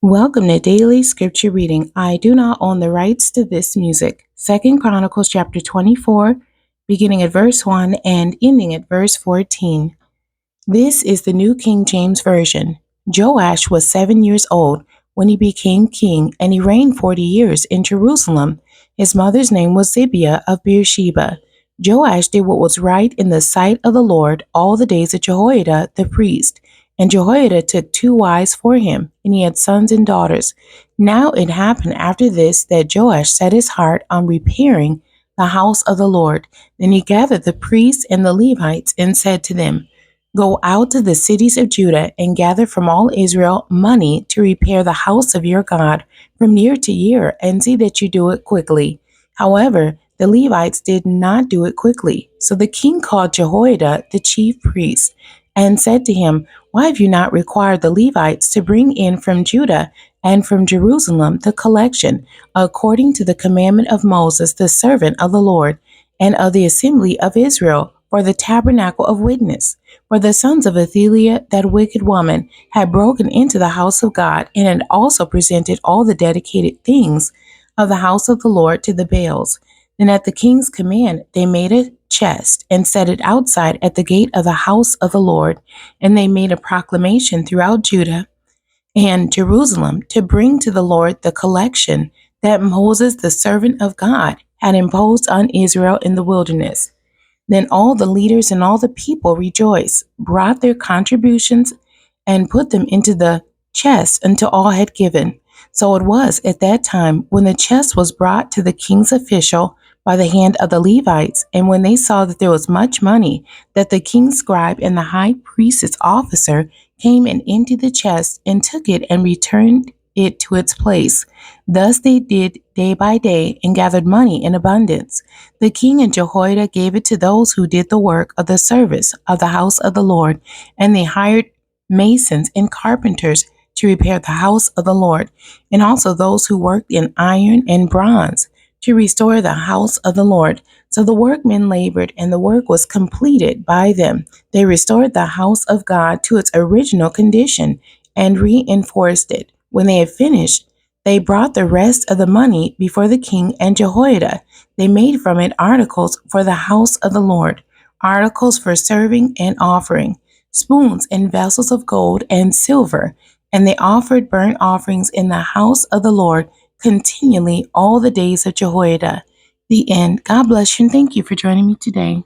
Welcome to Daily Scripture Reading. I do not own the rights to this music. 2 Chronicles chapter 24, beginning at verse 1 and ending at verse 14. This is the New King James Version. Joash was 7 years old when he became king, and he reigned 40 years in Jerusalem. His mother's name was Zibiah of Beersheba. Joash did what was right in the sight of the Lord all the days of Jehoiada the priest. And Jehoiada took 2 wives for him, and he had sons and daughters. Now it happened after this that Joash set his heart on repairing the house of the Lord. Then he gathered the priests and the Levites and said to them, "Go out to the cities of Judah and gather from all Israel money to repair the house of your God from year to year, and see that you do it quickly." However, the Levites did not do it quickly. So the king called Jehoiada, the chief priest, and said to him, "Why have you not required the Levites to bring in from Judah and from Jerusalem the collection, according to the commandment of Moses, the servant of the Lord, and of the assembly of Israel, for the tabernacle of witness? For the sons of Athaliah, that wicked woman, had broken into the house of God, and had also presented all the dedicated things of the house of the Lord to the Baals." Then at the king's command they made a chest and set it outside at the gate of the house of the Lord. And they made a proclamation throughout Judah and Jerusalem to bring to the Lord the collection that Moses, the servant of God, had imposed on Israel in the wilderness. Then all the leaders and all the people rejoiced, brought their contributions, and put them into the chest until all had given. So it was at that time, when the chest was brought to the king's official by the hand of the Levites, and when they saw that there was much money, that the king's scribe and the high priest's officer came and emptied the chest and took it and returned it to its place. Thus they did day by day, and gathered money in abundance. The king and Jehoiada gave it to those who did the work of the service of the house of the Lord, and they hired masons and carpenters to repair the house of the Lord, and also those who worked in iron and bronze to restore the house of the Lord. So the workmen labored, and the work was completed by them. They restored the house of God to its original condition and reinforced it. When they had finished, they brought the rest of the money before the king and Jehoiada. They made from it articles for the house of the Lord, articles for serving and offering, spoons and vessels of gold and silver. And they offered burnt offerings in the house of the Lord continually all the days of Jehoiada. The end. God bless you, and thank you for joining me today.